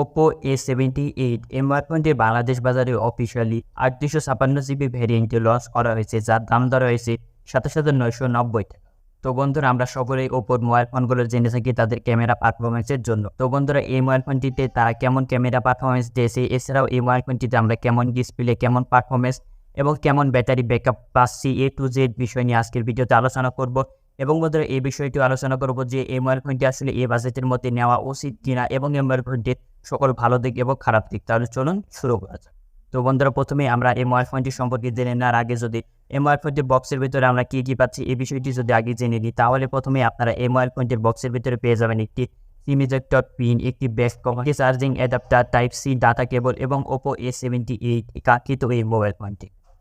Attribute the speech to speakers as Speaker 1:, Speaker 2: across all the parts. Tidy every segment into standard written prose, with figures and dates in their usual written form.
Speaker 1: Oppo A78 স্মার্টফোনটি Bangladesh বাজারে officially 856GB ভ্যারিয়েন্টে launch করা হয়েছে, যার দাম ধরা হয়েছে 27,990 টাকা। তো বন্ধুরা, আমরা সকলেই ওপোর মোবাইল ফোনগুলো জেনে থাকি তাদের ক্যামেরা পারফরমেন্সের জন্য। তো বন্ধুরা, এই মোবাইল ফোনটিতে তারা কেমন ক্যামেরা পারফরমেন্স দিয়েছে, এছাড়াও এই মোবাইল ফোনটিতে আমরা কেমন ডিসপ্লে, কেমন পারফরমেন্স এবং কেমন ব্যাটারি ব্যাকআপ পাচ্ছি, A to Z বিষয় নিয়ে আজকের ভিডিওতে আলোচনা করব। এবং বন্ধুরা, এই বিষয়টি আলোচনা করব যে এই মোবাইল ফোনটি আসলে এই বাজেটের মধ্যে নেওয়া উচিত কিনা এবং এই মোবাইল ফোনটির সকল ভালো দিক এবং খারাপ দিক। তাহলে চলুন শুরু করা যাক। তো বন্ধুরা, প্রথমেই আমরা এই মোবাইল ফোনটি সম্পর্কে জেনে নেওয়ার আগে যদি এই মোবাইল ফোনটির বক্সের ভিতরে আমরা কি পাচ্ছি এই বিষয়টি যদি আগে জেনে নিই, তাহলে প্রথমেই আপনারা এই মোবাইল ফোনটির বক্সের ভিতরে পেয়ে যাবেন একটি সিম ইজেক্টর পিন, একটি back cover, charging adapter, type C data cable এবং Oppo A78 কাঙ্ক্ষিত এই মোবাইল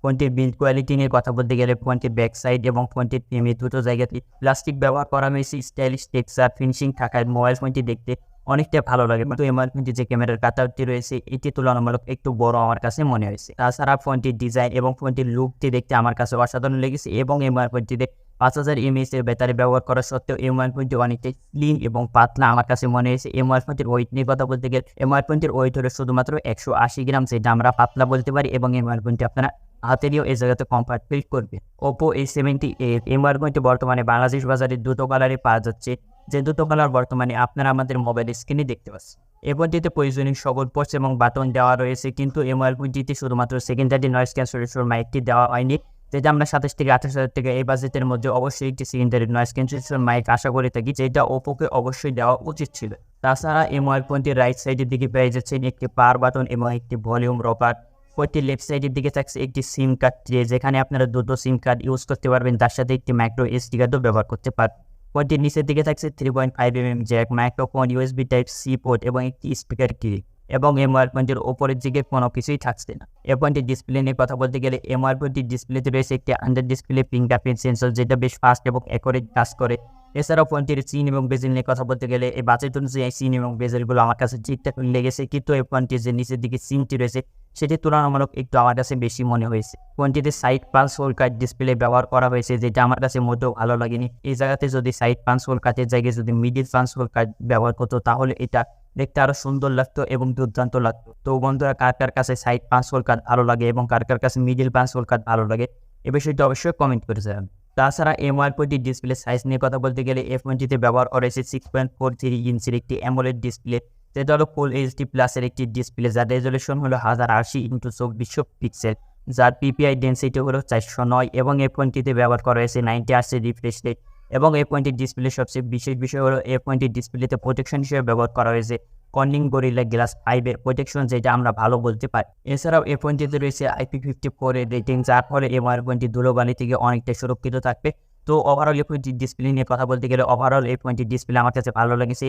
Speaker 1: ফোনটির বিল্ড কোয়ালিটি নিয়ে কথা বলতে গেলে ফোনটির ব্যাক সাইড এবং ফোনটির ফ্রেমে দুটো জায়গাতে প্লাস্টিক ব্যবহার করা হয়েছে। স্টাইলিশ টেক্সচার ফিনিশিং থাকায় মোবাইল ফোনটি দেখতে অনেকটা ভালো লাগে, কিন্তু এই মোবাইল ফোনটির যে ক্যামেরার কাটারটি রয়েছে এটি তুলনামূলক একটু বড় আমার কাছে মনে হয়েছে। তাছাড়া ফোনটির ডিজাইন এবং ফোনটির লুকটি দেখতে আমার কাছে অসাধারণ লেগেছে এবং এই মোবাইল ফোনটিতে 5000 mAh এর ব্যাটারি ব্যবহার করা সত্ত্বেও এই মোবাইল ফোনটি অনেকটা স্লিম এবং পাতলা আমার কাছে মনে হয়েছে। এই মোবাইল ফোনটির ওয়েট নিয়ে কথা বলতে গেলে এই মোবাইল ফোনটির ওয়েট হলো শুধুমাত্র 180 গ্রাম, যেটা আমরা পাতলা বলতে পারি, এবং এই মোবাইল ফোনটি আপনারা হাতেরও এই জায়গাতে কমফর্ট ফিল করবে। Oppo A78 এই মোবাইল ফোনটি বর্তমানে বাংলাদেশ বাজারে দুটো কালারে পাওয়া যাচ্ছে, যে দুটো কালার বর্তমানে আপনারা আমাদের মোবাইল স্ক্রিনে দেখতে পাচ্ছেন। এই ফোনটিতে প্রয়োজনীয় সকল পোর্টস এবং বাটন দেওয়া রয়েছে, কিন্তু এই মোবাইল ফোনটিতে শুধুমাত্র সেকেন্ডারি নয়েজ ক্যান্সেলেশন মাইকটি দেওয়া হয়নি, যেটা আমরা 27 থেকে 28 হাজার টাকা এই বাজেটের মধ্যে অবশ্যই একটি সেকেন্ডারি নয়েজ ক্যান্সেলেশন মাইক আশা করে থাকি, যেটা ওপোকে অবশ্যই দেওয়া উচিত ছিল। তাছাড়া এই মোবাইল ফোনটির রাইট সাইডের দিকে পেয়ে যাচ্ছেন একটি পাওয়ার বাটন এবং একটি ভলিউম রকার। ফোনটির লেফট সাইডের দিকে থাকছে একটি সিম কার্ড ট্রে, যেখানে আপনারা দুটো সিম কার্ড ইউজ করতে পারবেন, তার সাথে একটি মাইক্রো SD কার্ডও ব্যবহার করতে পারবেন। ফোনটির নিচের দিকে থাকছে 3.5mm jack, microphone, USB type C port এবং একটি স্পিকার কি, এবং এই মোবাইল ফোনটির ওপরের দিকে কোনো কিছুই থাকছে না। এই ফোনটির ডিসপ্লে নিয়ে কথা বলতে গেলে এই মোবাইল ফোনটির ডিসপ্লেতে রয়েছে একটি আন্ডার ডিসপ্লে ফিঙ্গারপ্রিন্ট সেন্সর, যেটা বেশ ফাস্ট এবং অ্যাকুরেট কাজ করে। এছাড়াও ফোনটির চিন এবং বেজেল নিয়ে কথা বলতে গেলে এই বাজেট অনুযায়ী এই চিন এবং বেজেলগুলো আমার কাছে ঠিকঠাক লেগেছে, কিন্তু এই ফোনটির যে নিচের দিকে চিনটি রয়েছে সেটি তুলনামূলক একটু আমার কাছে বেশি মনে হয়েছে। ফোনটিতে সাইড পালস হোল কাট ডিসপ্লে ব্যবহার করা হয়েছে, যেটা আমার কাছে মোটেও ভালো লাগেনি। এই জায়গাতে যদি সাইড পালস হোল কাটের জায়গায় যদি মিডিল পালস হোল কাট ব্যবহার করতো, তাহলে এটা দেখতে আরো সুন্দর লাগতো এবং দুর্দান্ত লাগতো। তো বন্ধুরা, কার কাছে সাইড পাঁচ হোল কাট ভালো লাগে এবং কার কাছে মিডিল পাঁচ হোল কাট ভালো লাগে, এ বিষয়টি অবশ্যই কমেন্ট করে যাবেন। তাছাড়া এই মোবাইল ফোনটির ডিসপ্লে সাইজ নিয়ে কথা বলতে গেলে এই ফোনটিতে ব্যবহার করা হয়েছে 6.43 ইঞ্চির একটি অ্যামোলেড ডিসপ্লে, যেটা হলো ফুল HD প্লাসের একটি ডিসপ্লে, যার রেজলিউশন হলো 1080x2400 পিক্সেল, যার PPI ডেন্সিটি হলো 409, এবং এই ফোনটিতে ব্যবহার করা হয়েছে 90Hz রিফ্রেশ রেট। এবং এই ফোনটির ডিসপ্লে সবচেয়ে বিশেষ বিষয় হলো এই ফোনটির ডিসপ্লেতে প্রোটেকশন হিসেবে ব্যবহার করা হয়েছে কর্নিং গরিলা গ্লাস 5 এর প্রোটেকশন, যেটা আমরা ভালো বলতে পারি। এছাড়াও এই ফোনটিতে রয়েছে IP54 এর রেটিং, যার ফলে এই মোবাইল ফোনটি ধুলোবালি থেকে অনেকটা সুরক্ষিত থাকবে। তো ওভারঅল এই ফোনটির ডিসপ্লে নিয়ে কথা বলতে গেলে ওভারঅল এই ফোনটির ডিসপ্লে আমার কাছে ভালো লেগেছে।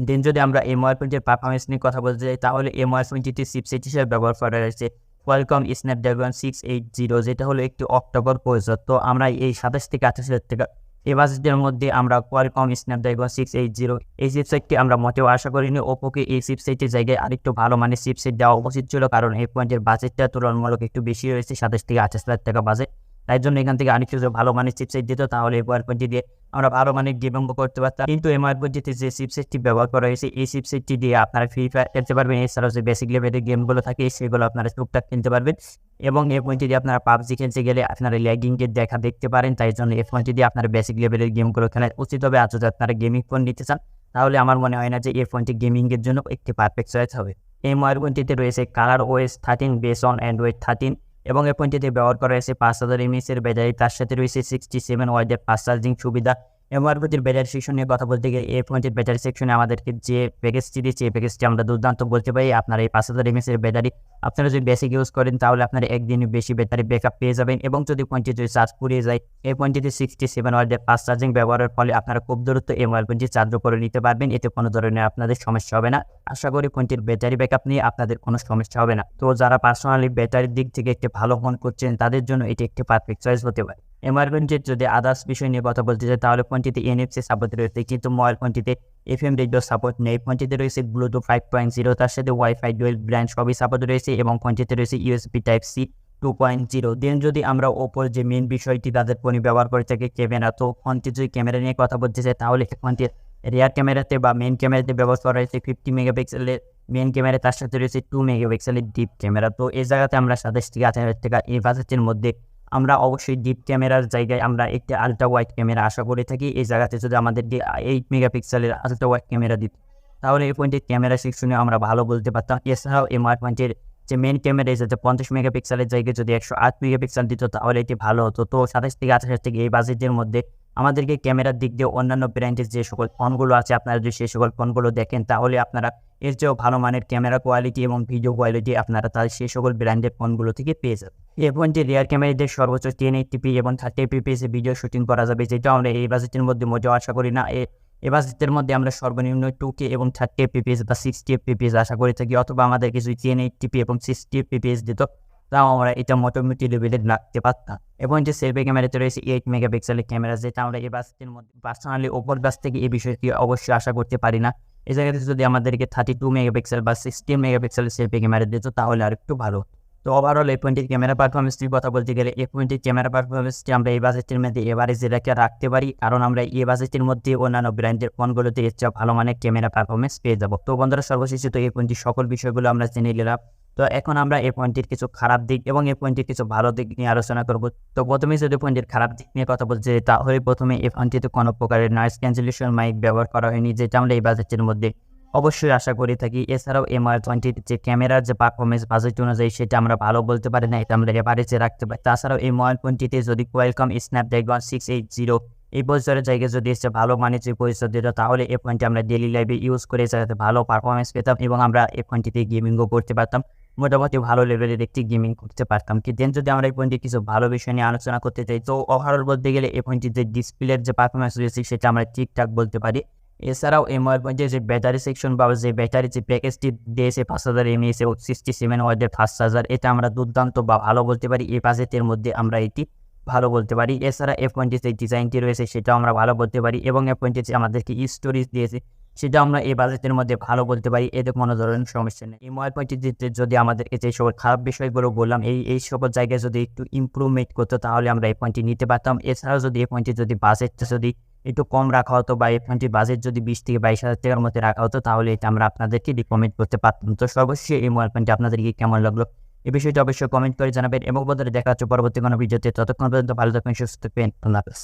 Speaker 1: দেন যদি আমরা এই মোবাইল ফোনটির পারফরমেন্স নিয়ে কথা বলতে চাই, তাহলে এই মোবাইল ফোনটিতে চিপসেট হিসেবে ব্যবহার করা হয়েছে কোয়ালকম স্ন্যাপড্রাগন 680, যেটা হলো একটি অক্টোবর প্রসেসর। তো আমরা এই 27 থেকে 28 হাজার টাকা এই বাজেটের মধ্যে আমরা কোয়ালকম স্ন্যাপড্রাগন 680 এই চিপসেটটি আমরা মোটেও আশা করিনি। ওপোকে এই চিপসেটের জায়গায় আরেকটু ভালো মানের চিপসেট দেওয়া উচিত ছিল, কারণ এই ফোনটির বাজেটটা তুলনামূলক একটু বেশি রয়েছে, 27 থেকে 28 হাজার টাকা বাজেট। তাই জন্য এখান থেকে আরেকটু ভালো মানের চিপসেট দিত, তাহলে এই মোবাইল ফোনটি দিয়ে আমরা ভালো মানের গেমিং করতে পারতাম। কিন্তু এই মোবাইল ফোনটিতে যে চিপসেটটি ব্যবহার করা হয়েছে এই চিপসেটটি দিয়ে আপনারা ফ্রি ফায়ার খেলতে পারবেন, এছাড়াও যে বেসিক লেভেলের গেমগুলো থাকে সেগুলো আপনারা টুকটাক খেলতে পারবেন। এবং এই ফোনটি দিয়ে আপনারা পাবজি খেলতে গেলে আপনারা ল্যাগিংয়ের দেখা দেখতে পারেন, তাই জন্য এই ফোনটি দিয়ে আপনারা বেসিক লেভেলের গেমগুলো খেলা উচিত হবে। আর যদি আপনারা গেমিং ফোন নিতে চান, তাহলে আমার মনে হয় না যে এই ফোনটি গেমিংয়ের জন্য একটি পারফেক্ট চয়েস হবে। এই মোবাইল ফোনটিতে রয়েছে colour OS 13 base on Android 13, এবং এই ফোনটিতে ব্যবহার করা হয়েছে 5000 mAh এর ব্যাটারি, তার সাথে রয়েছে 67 ওয়াটের ফাস্ট চার্জিং সুবিধা। এই মোবাইল ফোনটির ব্যাটারি সেকশন নিয়ে কথা বলতে গেলে এই ফোনটির ব্যাটারি সেকশনে আমাদেরকে যে প্যাকেজটি দিচ্ছে এই প্যাকেজটি আমরা দুর্দান্ত বলতে পারি। আপনার এই 5000 mAh এর ব্যাটারি আপনারা যদি বেসিক ইউজ করেন, তাহলে আপনারা একদিনের বেশি ব্যাটারি ব্যাকআপ পেয়ে যাবেন। এবং যদি ফোনটি যদি চার্জ ফুরিয়ে যায়, এই ফোনটিতে 67 ওয়াটের ফাস্ট চার্জিং ব্যবহারের ফলে আপনারা খুব দ্রুত এই মোবাইল ফোনটি চার্জ করে নিতে পারবেন, এতে কোনো ধরনের আপনাদের সমস্যা হবে না। আশা করি ফোনটির ব্যাটারি ব্যাকআপ নিয়ে আপনাদের কোনো সমস্যা হবে না। তো যারা পার্সোনালি ব্যাটারির দিক থেকে একটি ভালো ফোন করছেন, তাদের জন্য এটি একটি পারফেক্ট চয়েস হতে পারে। মোবাইল ফোনটির যদি আদার্স বিষয় নিয়ে কথা বলতে চাই, তাহলে ফোনটিতে NFC সাপোর্ট রয়েছে, কিন্তু মোবাইল ফোনটিতে FM রেডিও সাপোর্ট নেই। ফোনটিতে রয়েছে ব্লুটুথ 5.0, তার সাথে ওয়াইফাই ডুয়েল ব্র্যান্ড সবই সাপোর্ট রয়েছে, এবং ফোনটিতে রয়েছে USB টাইপ C 2.0। দেন যদি আমরা ওপোর যে মেন বিষয়টি তাদের ফোনে ব্যবহার করে থাকে ক্যামেরা, তো ফোনটি যদি ক্যামেরা নিয়ে কথা বলতে চাই, তাহলে ফোনটির রিয়ার ক্যামেরাতে বা মেন ক্যামেরাতে ব্যবহার করা হয়েছে 50 মেগাপিক্সেলের মেন ক্যামেরা, তার সাথে রয়েছে 2 মেগাপিক্সেলের ডিপ ক্যামেরা। তো এই জায়গাতে আমরা 27 থেকে 28,000 টাকা এই বাজেটের মধ্যে আমরা অবশ্যই ডিপ ক্যামেরার জায়গায় আমরা একটি আল্ট্রা ওয়াইড ক্যামেরা আশা করে থাকি। এই জায়গাতে যদি আমাদেরকে 8 মেগাপিক্সেলের আল্ট্রা ওয়াইড ক্যামেরা দিত, তাহলে এই পয়েন্টের ক্যামেরা সেকশনে আমরা ভালো বলতে পারতাম। এছাড়াও এই স্মার্ট পয়েন্টের যে মেন ক্যামেরা এসেছে 50 মেগাপিক্সেলের জায়গায় যদি 108 মেগাপিক্সেল দিত, তাহলে এটি ভালো হতো। তো 27 থেকে 28,000 থেকে এই বাজেটের মধ্যে আমাদেরকে ক্যামেরার দিক দিয়ে অন্যান্য ব্র্যান্ডের যে সকল ফোনগুলো আছে, আপনারা যদি সেই সকল ফোনগুলো দেখেন, তাহলে আপনারা এর চেয়েও ভালো মানের ক্যামেরা কোয়ালিটি এবং ভিডিও কোয়ালিটি আপনারা তার সেই সকল ব্র্যান্ডের ফোনগুলো থেকে পেয়ে যাবেন। এই ফোনটি রিয়ার ক্যামেরাদের সর্বোচ্চ 1080p এবং 30fps ভিডিও শুটিং করা যাবে, যেটা আমরা এই বাজেটের মধ্যে মোটেও আশা করি না। এই বাজেটের মধ্যে আমরা সর্বনিম্ন 2K এবং 30fps বা 60fps আশা করে থাকি, অথবা আমাদের কিছু 1080p এবং 60fps দিত, তাও আমরা এটা মোটামুটি লেভেলে রাখতে পারতাম। এবং যে সেলফি ক্যামেরাতে রয়েছে 8 মেগাপিক্সেলের ক্যামেরা, যেটা আমরা এই বাজেটের মধ্যে পার্সোনালি ওপোর কাছ থেকে এই বিষয়টি অবশ্যই আশা করতে পারি না। এই জায়গাতে যদি আমাদেরকে 32 মেগাপিক্সেল বা 16 মেগাপিক্সেলের সেলফি ক্যামেরা দিত, তাহলে আর একটু ভালো। তো ওভারঅল এই ফোনটির ক্যামেরা পারফরমেন্সটির কথা বলতে গেলে, এই ফোনটির ক্যামেরা পারফরমেন্সটি আমরা এই বাজেটের মধ্যে এভারেজ রেখে রাখতে পারি, কারণ আমরা এই বাজেটের মধ্যে অন্যান্য ব্র্যান্ডের ফোনগুলোতে এর চেয়ে ভালো মানের ক্যামেরা পারফরমেন্স পেয়ে যাবো। তো বন্ধুরা, সর্বশেষে তো এই ফোনটির সকল বিষয়গুলো আমরা জেনে নিলাম। তো এখন আমরা এই ফোনটির কিছু খারাপ দিক এবং এই ফোনটির কিছু ভালো দিক নিয়ে আলোচনা করব। তো প্রথমে যদি ফোনটির খারাপ দিক নিয়ে কথা বলতে, তাহলে প্রথমে এই ফোনটিতে কোনো প্রকারের নয়েজ ক্যান্সেলেশন মাইক ব্যবহার করা হয়নি, যেটা আমরা এই বাজেটের মধ্যে অবশ্যই আশা করে থাকি। এছাড়াও এই মোবাইল ফোনটির যে ক্যামেরার যে পারফরমেন্স বাজেট অনুযায়ী, সেটা আমরা ভালো বলতে পারি না, এটা আমরা এভারেজে রাখতে পারি। তাছাড়াও এই মোবাইল ফোনটিতে যদি কোয়ালকম স্ন্যাপড্রাগন 680 এই প্রসেসরের জায়গায় যদি এসে ভালো মানের যে প্রসেসর দিত, তাহলে এই ফোনটি আমরা ডেইলি লাইফে ইউজ করে যাতে ভালো পারফরমেন্স পেতাম এবং আমরা এই ফোনটিতে গেমিংও করতে পারতাম, মোটামুটি ভালো লেভেলের একটি গেমিং করতে পারতাম। কি দেন যদি আমরা এই ফোনটির কিছু ভালো বিষয় নিয়ে আলোচনা করতে চাই, তো ওভারঅল বলতে গেলে এই ফোনটির যে ডিসপ্লের যে পারফরমেন্স রয়েছে, সেটা আমরা ঠিকঠাক বলতে পারি। এছাড়াও এই মোবাইল ফোনটির যে ব্যাটারি সেকশন বা যে ব্যাটারি যে প্যাকেজটি দিয়েছে 5000 mAh এবং 67 ওয়াটের ফাস্ট চার্জার, এটা আমরা দুর্দান্ত বা ভালো বলতে পারি। এই বাজেটের মধ্যে আমরা এটি ভালো বলতে পারি। এছাড়া এই ফোনটির যে ডিজাইনটি রয়েছে, সেটাও আমরা ভালো বলতে পারি, এবং এই ফোনটি যে আমাদেরকে স্টোরেজ দিয়েছে, সেটা আমরা এই বাজেটের মধ্যে ভালো বলতে পারি। এতে কোনো ধরনের সমস্যা নেই। এই মোবাইল ফোনটিতে যদি আমাদেরকে যে সকল খারাপ বিষয়গুলো বললাম, এই সকল জায়গায় যদি একটু ইমপ্রুভমেন্ট করতো, তাহলে আমরা এই ফোনটি নিতে পারতাম। এছাড়াও যদি এই ফোনটি যদি বাজেটটা যদি একটু কম রাখা হতো, বা এই ফোনটির বাজেট যদি 20 থেকে 22,000 টাকার মধ্যে রাখা হতো, তাহলে এটা আমরা আপনাদেরকে রিকমেন্ড করতে পারতাম। তো সর্বশেষে এই মোবাইল ফোনটি আপনাদেরকে কেমন লাগলো, এই বিষয়টা অবশ্যই কমেন্ট করে জানাবেন, এবং বন্ধুরা দেখা হচ্ছে পরবর্তী কোনো ভিডিওতে। ততক্ষণ পর্যন্ত ভালো থাকবেন, সুস্থ থাকবেন। আল্লাহ হাফেজ।